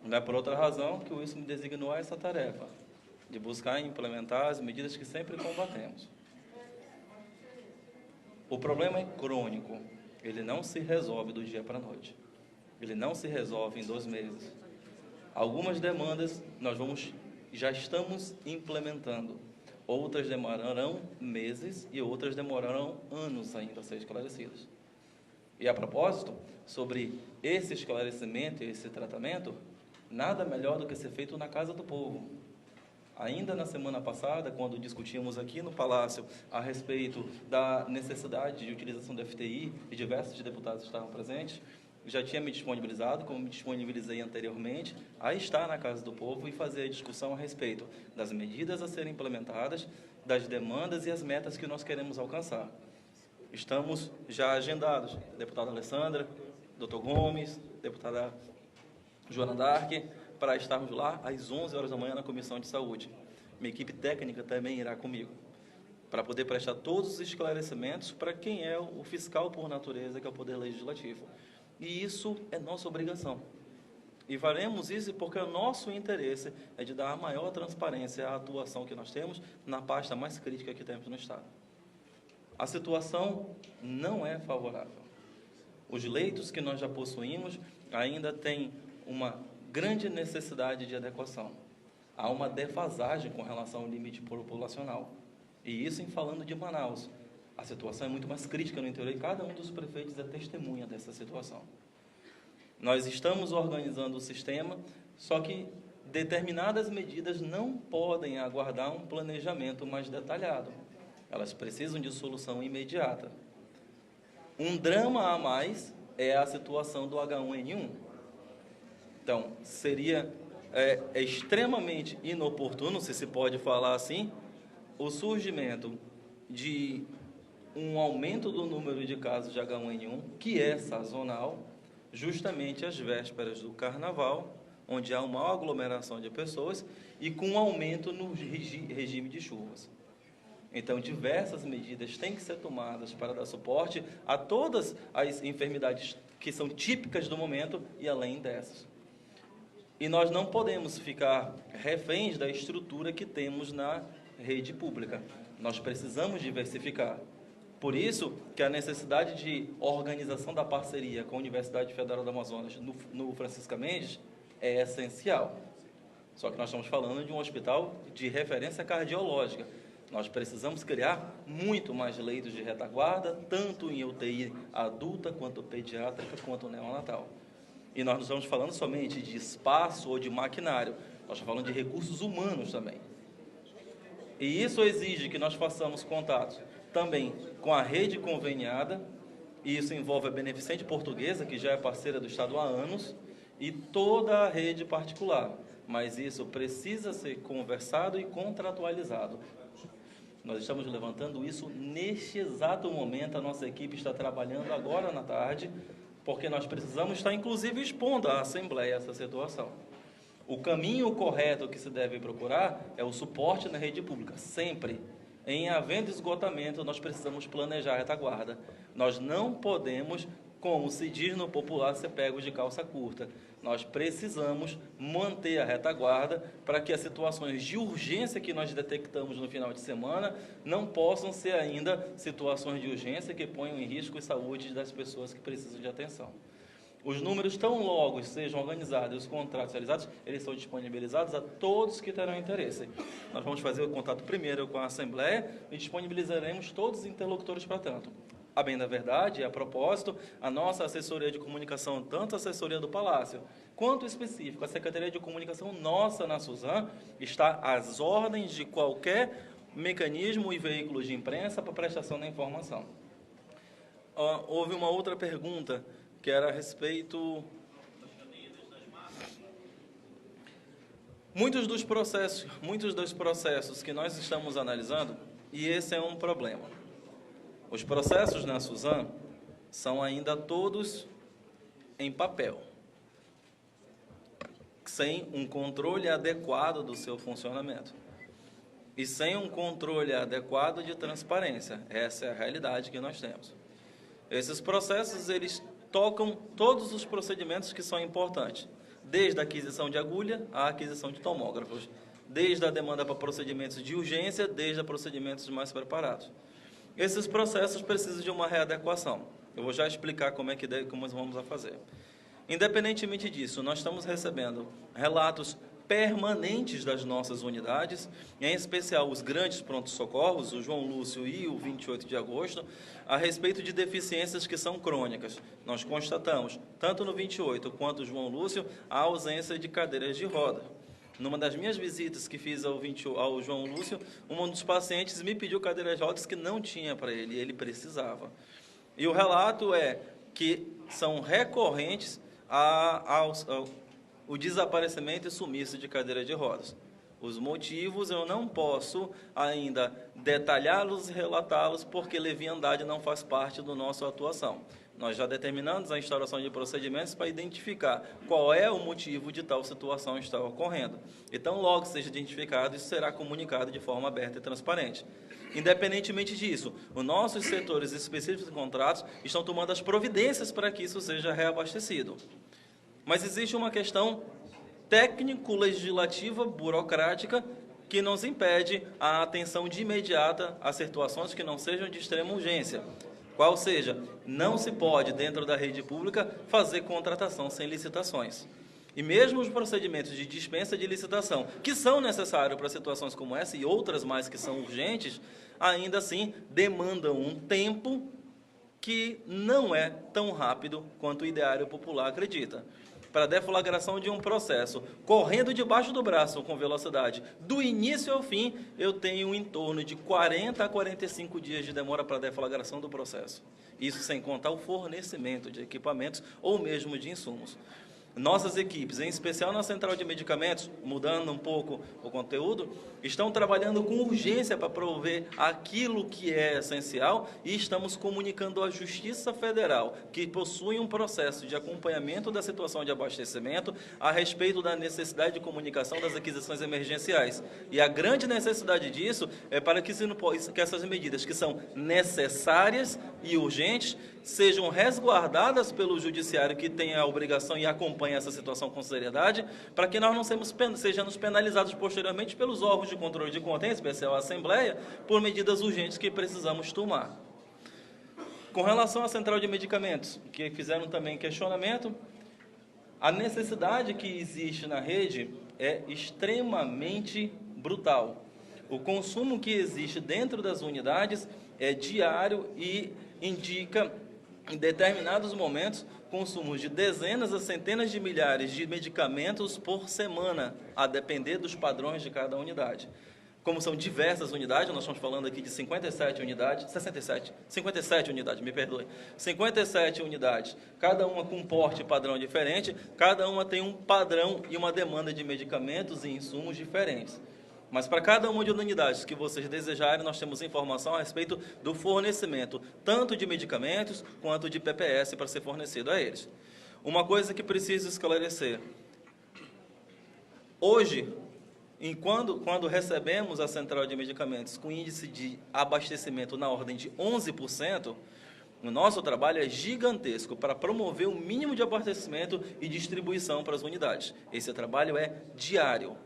Não é por outra razão que o Wilson me designou a essa tarefa, de buscar e implementar as medidas que sempre combatemos. O problema é crônico, ele não se resolve do dia para a noite. Ele não se resolve em 2 meses. Algumas demandas já estamos implementando. Outras demorarão meses e outras demorarão anos ainda a ser esclarecidas. E a propósito, sobre esse esclarecimento e esse tratamento, nada melhor do que ser feito na Casa do Povo. Ainda na semana passada, quando discutimos aqui no Palácio a respeito da necessidade de utilização do FTI, e diversos deputados estavam presentes, já tinha me disponibilizado, como me disponibilizei anteriormente, a estar na Casa do Povo e fazer a discussão a respeito das medidas a serem implementadas, das demandas e as metas que nós queremos alcançar. Estamos já agendados, deputada Alessandra, doutor Gomes, deputada Joana Dark, para estarmos lá às 11 horas da manhã na Comissão de Saúde. Minha equipe técnica também irá comigo, para poder prestar todos os esclarecimentos para quem é o fiscal por natureza, que é o Poder Legislativo. E isso é nossa obrigação. E faremos isso porque o nosso interesse é de dar a maior transparência à atuação que nós temos na pasta mais crítica que temos no Estado. A situação não é favorável. Os leitos que nós já possuímos ainda têm uma grande necessidade de adequação. Há uma defasagem com relação ao limite populacional. E isso em falando de Manaus. A situação é muito mais crítica no interior e cada um dos prefeitos é testemunha dessa situação. Nós estamos organizando o sistema, só que determinadas medidas não podem aguardar um planejamento mais detalhado. Elas precisam de solução imediata. Um drama a mais é a situação do H1N1. Então, seria extremamente inoportuno, se pode falar assim, o surgimento de um aumento do número de casos de H1N1, que é sazonal, justamente às vésperas do Carnaval, onde há uma aglomeração de pessoas e com um aumento no regime de chuvas. Então, diversas medidas têm que ser tomadas para dar suporte a todas as enfermidades que são típicas do momento e além dessas. E nós não podemos ficar reféns da estrutura que temos na rede pública. Nós precisamos diversificar. Por isso que a necessidade de organização da parceria com a Universidade Federal do Amazonas no Francisca Mendes é essencial. Só que nós estamos falando de um hospital de referência cardiológica. Nós precisamos criar muito mais leitos de retaguarda, tanto em UTI adulta, quanto pediátrica, quanto neonatal. E nós não estamos falando somente de espaço ou de maquinário, nós estamos falando de recursos humanos também. E isso exige que nós façamos contatos também com a rede conveniada, e isso envolve a Beneficente Portuguesa, que já é parceira do Estado há anos, e toda a rede particular. Mas isso precisa ser conversado e contratualizado. Nós estamos levantando isso neste exato momento, a nossa equipe está trabalhando agora na tarde, porque nós precisamos estar, inclusive, expondo à Assembleia essa situação. O caminho correto que se deve procurar é o suporte na rede pública, sempre. Em havendo esgotamento, nós precisamos planejar a retaguarda. Nós não podemos, como se diz no popular, ser pegos de calça curta. Nós precisamos manter a retaguarda para que as situações de urgência que nós detectamos no final de semana não possam ser ainda situações de urgência que ponham em risco a saúde das pessoas que precisam de atenção. Os números tão logo sejam organizados e os contratos realizados, eles são disponibilizados a todos que terão interesse. Nós vamos fazer o contato primeiro com a Assembleia e disponibilizaremos todos os interlocutores para tanto. A bem da verdade, a propósito, a nossa assessoria de comunicação, tanto a assessoria do Palácio, quanto específico, a Secretaria de Comunicação nossa na Suzam, está às ordens de qualquer mecanismo e veículo de imprensa para prestação da informação. Houve uma outra pergunta, que era a respeito... Muitos dos processos que nós estamos analisando, e esse é um problema. Os processos na Suzam são ainda todos em papel, sem um controle adequado do seu funcionamento e sem um controle adequado de transparência. Essa é a realidade que nós temos. Esses processos, eles tocam todos os procedimentos que são importantes, desde a aquisição de agulha à aquisição de tomógrafos, desde a demanda para procedimentos de urgência, desde a procedimentos mais preparados. Esses processos precisam de uma readequação. Eu vou já explicar como nós vamos fazer. Independentemente disso, nós estamos recebendo relatos permanentes das nossas unidades, em especial os grandes prontos-socorros, o João Lúcio e o 28 de agosto, a respeito de deficiências que são crônicas. Nós constatamos, tanto no 28 quanto no João Lúcio, a ausência de cadeiras de roda. Numa das minhas visitas que fiz ao João Lúcio, um dos pacientes me pediu cadeiras de rodas que não tinha para ele, e ele precisava. E o relato é que são recorrentes o desaparecimento e sumiço de cadeira de rodas. Os motivos eu não posso ainda detalhá-los e relatá-los, porque leviandade não faz parte da nossa atuação. Nós já determinamos a instauração de procedimentos para identificar qual é o motivo de tal situação estar ocorrendo. Então, logo seja identificado, isso será comunicado de forma aberta e transparente. Independentemente disso, os nossos setores específicos de contratos estão tomando as providências para que isso seja reabastecido. Mas existe uma questão técnico-legislativa, burocrática, que nos impede a atenção de imediata a situações que não sejam de extrema urgência. Qual seja, não se pode, dentro da rede pública, fazer contratação sem licitações. E mesmo os procedimentos de dispensa de licitação, que são necessários para situações como essa e outras mais que são urgentes, ainda assim demandam um tempo que não é tão rápido quanto o ideário popular acredita. Para a deflagração de um processo, correndo debaixo do braço com velocidade, do início ao fim, eu tenho em torno de 40 a 45 dias de demora para a deflagração do processo. Isso sem contar o fornecimento de equipamentos ou mesmo de insumos. Nossas equipes, em especial na Central de Medicamentos, mudando um pouco o conteúdo, estão trabalhando com urgência para prover aquilo que é essencial e estamos comunicando à Justiça Federal, que possui um processo de acompanhamento da situação de abastecimento a respeito da necessidade de comunicação das aquisições emergenciais. E a grande necessidade disso é para que essas medidas que são necessárias e urgentes sejam resguardadas pelo judiciário, que tem a obrigação e acompanha essa situação com seriedade, para que nós não sejamos penalizados posteriormente pelos órgãos de controle de conta, em especial a Assembleia, por medidas urgentes que precisamos tomar. Com relação à Central de Medicamentos, que fizeram também questionamento, a necessidade que existe na rede é extremamente brutal. O consumo que existe dentro das unidades é diário e indica, em determinados momentos, consumos de dezenas a centenas de milhares de medicamentos por semana, a depender dos padrões de cada unidade. Como são diversas unidades, nós estamos falando aqui de 57 unidades, 57 unidades, me perdoe, 57 unidades, cada uma com um porte e padrão diferente, cada uma tem um padrão e uma demanda de medicamentos e insumos diferentes. Mas para cada uma de unidades que vocês desejarem, nós temos informação a respeito do fornecimento, tanto de medicamentos quanto de PPS para ser fornecido a eles. Uma coisa que preciso esclarecer. Hoje, quando recebemos a Central de Medicamentos com índice de abastecimento na ordem de 11%, o nosso trabalho é gigantesco para promover o mínimo de abastecimento e distribuição para as unidades. Esse trabalho é diário.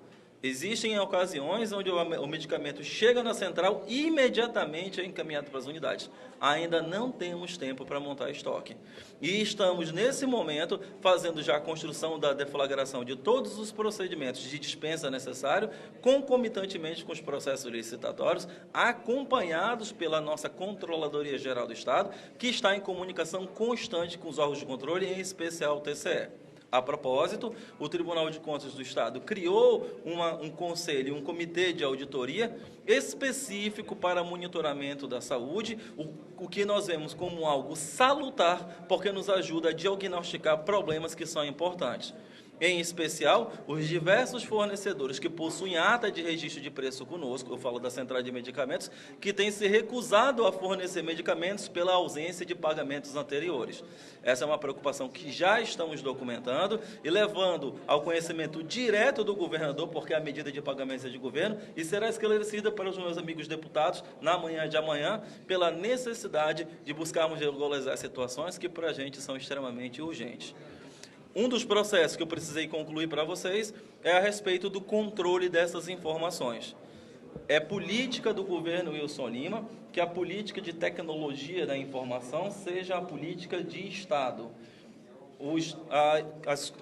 Existem ocasiões onde o medicamento chega na central e imediatamente é encaminhado para as unidades. Ainda não temos tempo para montar estoque. E estamos, nesse momento, fazendo já a construção da deflagração de todos os procedimentos de dispensa necessário, concomitantemente com os processos licitatórios, acompanhados pela nossa Controladoria Geral do Estado, que está em comunicação constante com os órgãos de controle, em especial o TCE. A propósito, o Tribunal de Contas do Estado criou um conselho, um comitê de auditoria específico para monitoramento da saúde, o que nós vemos como algo salutar, porque nos ajuda a diagnosticar problemas que são importantes. Em especial, os diversos fornecedores que possuem ata de registro de preço conosco, eu falo da Central de Medicamentos, que têm se recusado a fornecer medicamentos pela ausência de pagamentos anteriores. Essa é uma preocupação que já estamos documentando e levando ao conhecimento direto do governador, porque a medida de pagamento é de governo, e será esclarecida para os meus amigos deputados na manhã de amanhã, pela necessidade de buscarmos regularizar situações que para a gente são extremamente urgentes. Um dos processos que eu precisei concluir para vocês é a respeito do controle dessas informações. É política do governo Wilson Lima que a política de tecnologia da informação seja a política de Estado. As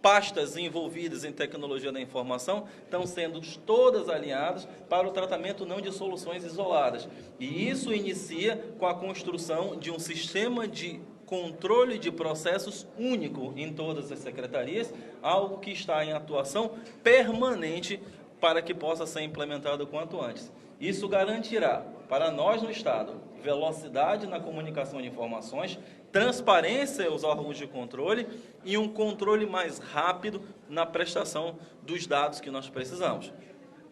pastas envolvidas em tecnologia da informação estão sendo todas alinhadas para o tratamento não de soluções isoladas. E isso inicia com a construção de um sistema de controle de processos único em todas as secretarias, algo que está em atuação permanente para que possa ser implementado o quanto antes. Isso garantirá, para nós no Estado, velocidade na comunicação de informações, transparência aos órgãos de controle e um controle mais rápido na prestação dos dados que nós precisamos.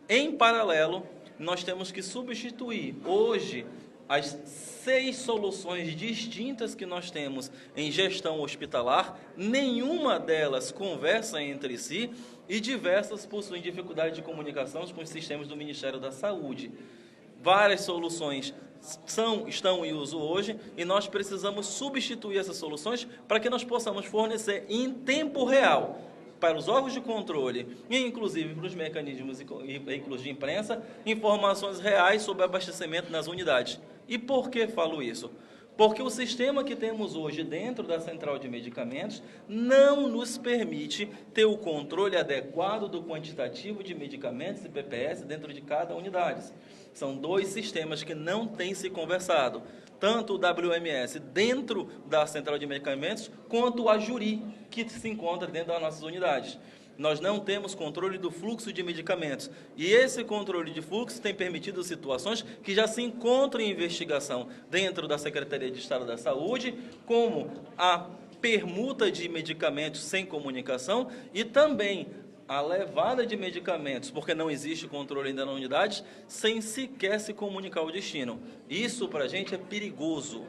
Em paralelo, nós temos que substituir hoje as 6 soluções distintas que nós temos em gestão hospitalar, nenhuma delas conversa entre si e diversas possuem dificuldade de comunicação com os sistemas do Ministério da Saúde. Várias soluções estão em uso hoje e nós precisamos substituir essas soluções para que nós possamos fornecer em tempo real para os órgãos de controle e inclusive para os mecanismos e veículos de imprensa, informações reais sobre abastecimento nas unidades. E por que falo isso? Porque o sistema que temos hoje dentro da Central de Medicamentos não nos permite ter o controle adequado do quantitativo de medicamentos e PPS dentro de cada unidade. São 2 sistemas que não têm se conversado, tanto o WMS dentro da Central de Medicamentos, quanto a Juri, que se encontra dentro das nossas unidades. Nós não temos controle do fluxo de medicamentos. E esse controle de fluxo tem permitido situações que já se encontram em investigação dentro da Secretaria de Estado da Saúde, como a permuta de medicamentos sem comunicação e também a levada de medicamentos, porque não existe controle ainda na unidade, sem sequer se comunicar o destino. Isso para a gente é perigoso.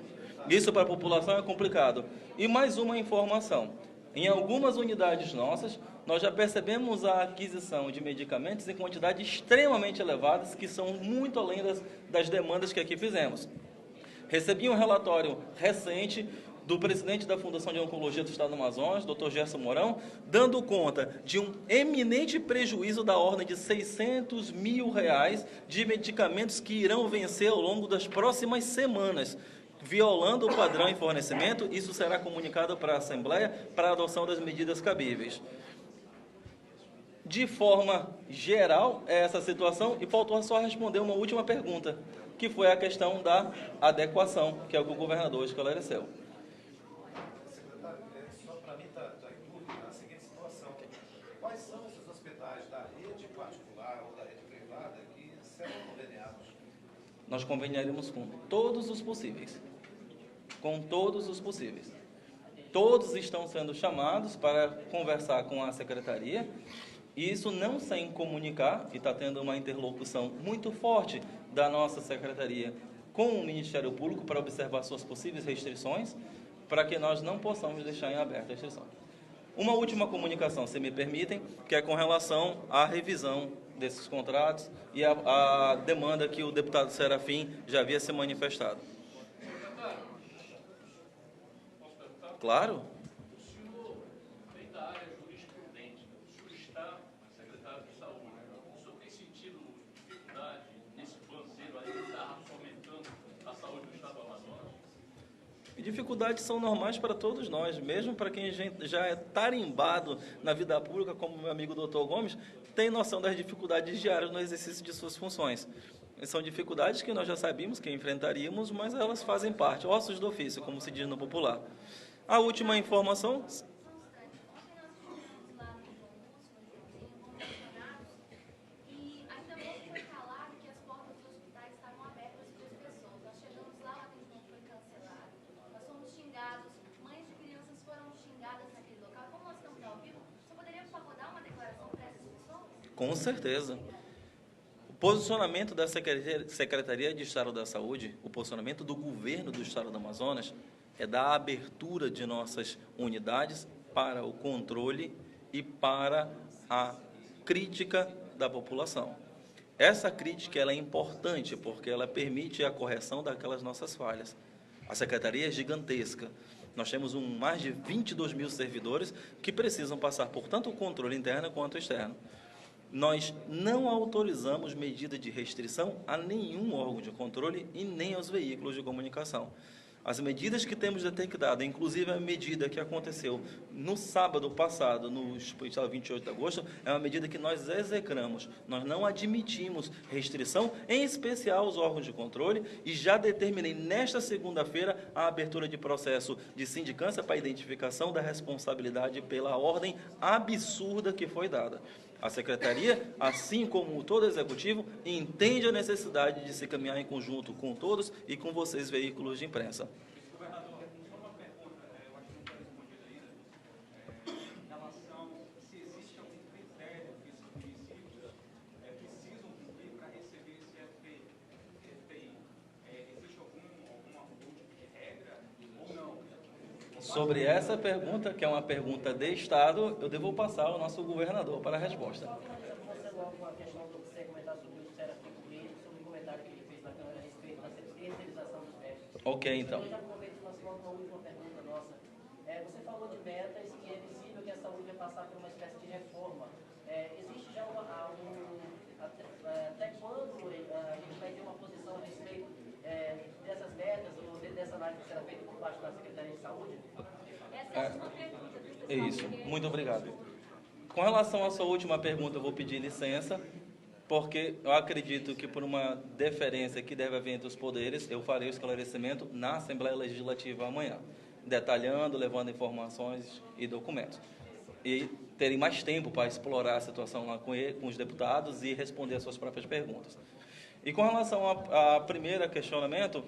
Isso para a população é complicado. E mais uma informação. Em algumas unidades nossas, nós já percebemos a aquisição de medicamentos em quantidades extremamente elevadas, que são muito além das demandas que aqui fizemos. Recebi um relatório recente do presidente da Fundação de Oncologia do Estado do Amazonas, Dr. Gerson Mourão, dando conta de um eminente prejuízo da ordem de R$600 mil de medicamentos que irão vencer ao longo das próximas semanas. Violando o padrão em fornecimento, isso será comunicado para a Assembleia para a adoção das medidas cabíveis. De forma geral, é essa situação, e faltou só responder uma última pergunta, que foi a questão da adequação, que é o que o governador esclareceu. Secretário, só para mim está em dúvida a seguinte situação. Quais são esses hospitais da rede particular ou da rede privada que serão conveniados? Nós conveniaremos com todos os possíveis. Com todos os possíveis. Todos estão sendo chamados para conversar com a Secretaria, e isso não sem comunicar, e está tendo uma interlocução muito forte da nossa Secretaria com o Ministério Público para observar suas possíveis restrições, para que nós não possamos deixar em aberto a restrição. Uma última comunicação, se me permitem, que é com relação à revisão desses contratos e a demanda que o deputado Serafim já havia se manifestado. Claro. O senhor vem da área jurisprudente, o senhor está secretário de Saúde. E dificuldades são normais para todos nós, mesmo para quem já é tarimbado na vida pública, como meu amigo doutor Gomes, tem noção das dificuldades diárias no exercício de suas funções. São dificuldades que nós já sabíamos que enfrentaríamos, mas elas fazem parte, ossos do ofício, como se diz no popular. A última informação... Com certeza. O posicionamento da Secretaria de Estado da Saúde, o posicionamento do governo do Estado do Amazonas, é da abertura de nossas unidades para o controle e para a crítica da população. Essa crítica ela é importante porque ela permite a correção daquelas nossas falhas. A Secretaria é gigantesca. Nós temos mais de 22 mil servidores que precisam passar por tanto o controle interno quanto externo. Nós não autorizamos medida de restrição a nenhum órgão de controle e nem aos veículos de comunicação. As medidas que temos detectado, inclusive a medida que aconteceu no sábado passado, no especial 28 de agosto, é uma medida que nós execramos. Nós não admitimos restrição, em especial aos órgãos de controle, e já determinei nesta segunda-feira a abertura de processo de sindicância para identificação da responsabilidade pela ordem absurda que foi dada. A Secretaria, assim como todo o Executivo, entende a necessidade de se caminhar em conjunto com todos e com vocês, veículos de imprensa. Governador, só uma pergunta, eu acho que não foi respondida ainda, em relação se existe algum critério que esses municípios precisam cumprir para receber esse FPI. Existe algum tipo de regra ou não? Sobre essa pergunta, que é uma pergunta de Estado, eu devo passar ao nosso governador para a resposta. Só finalizando logo uma questão que você comentar sobre o Serafim Coelho, sobre o comentário que ele fez na Câmara a respeito da terceirização dos testes. Ok, então. Eu já aproveito para fazer uma última pergunta nossa. Você falou de metas e é visível que a saúde vai passar por uma espécie de reforma. Existe já até quando a gente vai ter uma posição a respeito dessas metas ou dessa análise que será feita por parte da Secretaria de Saúde? É isso, muito obrigado. Com relação à sua última pergunta, eu vou pedir licença, porque eu acredito que por uma deferência que deve haver entre os poderes, eu farei o esclarecimento na Assembleia Legislativa amanhã, detalhando, levando informações e documentos. E terem mais tempo para explorar a situação lá com os deputados e responder as suas próprias perguntas. E com relação ao primeiro questionamento,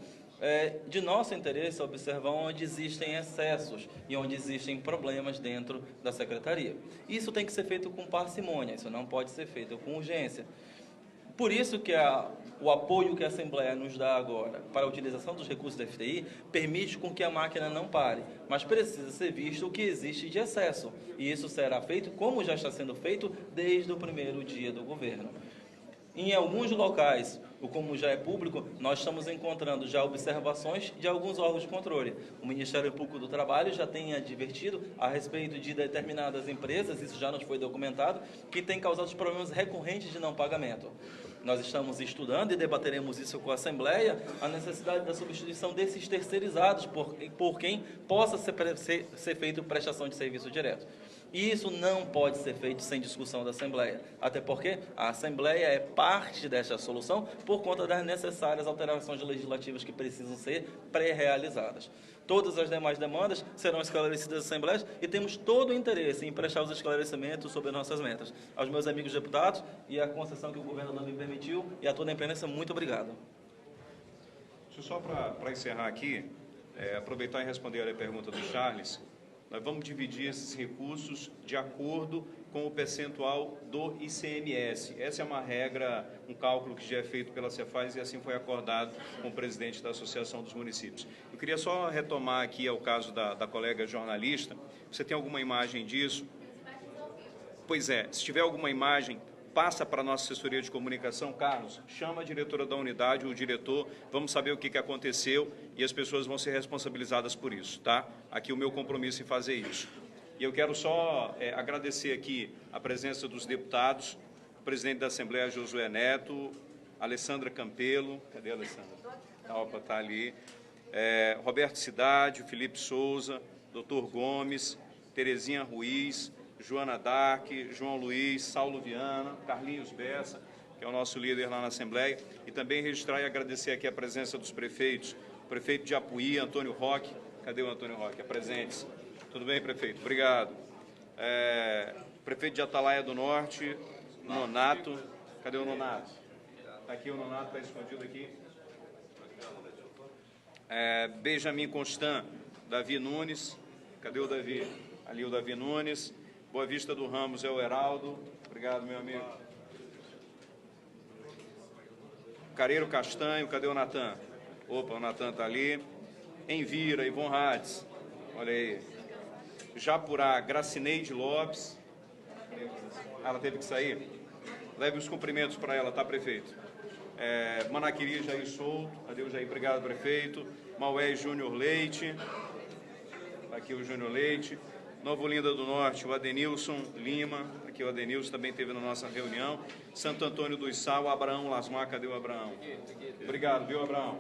de nosso interesse observar onde existem excessos e onde existem problemas dentro da Secretaria. Isso tem que ser feito com parcimônia, isso não pode ser feito com urgência. Por isso que o apoio que a Assembleia nos dá agora para a utilização dos recursos da FTI permite com que a máquina não pare, mas precisa ser visto o que existe de excesso. E isso será feito como já está sendo feito desde o primeiro dia do governo. Em alguns locais, como já é público, nós estamos encontrando já observações de alguns órgãos de controle. O Ministério Público do Trabalho já tem advertido a respeito de determinadas empresas, isso já nos foi documentado, que tem causado problemas recorrentes de não pagamento. Nós estamos estudando e debateremos isso com a Assembleia, a necessidade da substituição desses terceirizados por quem possa ser feito prestação de serviço direto. E isso não pode ser feito sem discussão da Assembleia, até porque a Assembleia é parte desta solução por conta das necessárias alterações legislativas que precisam ser pré-realizadas. Todas as demais demandas serão esclarecidas na Assembleia e temos todo o interesse em prestar os esclarecimentos sobre nossas metas. Aos meus amigos deputados e à concessão que o governador me permitiu e a toda a imprensa, muito obrigado. Só para encerrar aqui, aproveitar e responder a pergunta do Charles. Nós vamos dividir esses recursos de acordo com o percentual do ICMS. Essa é uma regra, um cálculo que já é feito pela Cefaz e assim foi acordado com o presidente da Associação dos Municípios. Eu queria só retomar aqui ao caso da colega jornalista. Você tem alguma imagem disso? Pois é, se tiver alguma imagem, passa para a nossa assessoria de comunicação. Carlos, chama a diretora da unidade, o diretor, vamos saber o que aconteceu e as pessoas vão ser responsabilizadas por isso, tá? Aqui o meu compromisso em fazer isso. E eu quero só agradecer aqui a presença dos deputados, o presidente da Assembleia, Josué Neto, Alessandra Campelo, cadê a Alessandra? Opa, está ali. Roberto Cidade, Felipe Souza, Dr. Gomes, Terezinha Ruiz, Joana Dark, João Luiz, Saulo Viana, Carlinhos Bessa, que é o nosso líder lá na Assembleia, e também registrar e agradecer aqui a presença dos prefeitos, o prefeito de Apuí, Antônio Roque. Cadê o Antônio Roque? Presentes. Tudo bem, prefeito? Obrigado. Prefeito de Atalaia do Norte, Nonato. Cadê o Nonato? Está aqui o Nonato, está escondido aqui. Benjamin Constant, Davi Nunes. Cadê o Davi? Ali o Davi Nunes. Boa Vista do Ramos é o Heraldo. Obrigado, meu amigo. Careiro Castanho, cadê o Natan? Opa, o Natan está ali. Envira, Ivon Hades. Olha aí. Japurá, Gracineide Lopes. Ela teve que sair? Leve os cumprimentos para ela, tá, prefeito? Manaquiri, Jair Souto. Cadê o Jair? Obrigado, prefeito. Maué Júnior Leite. Aqui o Júnior Leite. Nova Olinda do Norte, o Adenilson Lima. Aqui o Adenilson também esteve na nossa reunião. Santo Antônio do Içá, o Abraão Lasmar. Cadê o Abraão? Obrigado, viu, Abraão?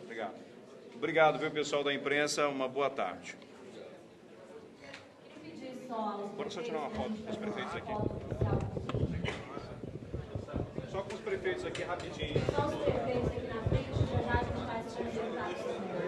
Obrigado. Obrigado, viu, pessoal da imprensa. Uma boa tarde. Bora só tirar uma foto com os prefeitos aqui. Só com os prefeitos aqui, rapidinho. Só os prefeitos aqui na frente, já já a gente faz os resultados.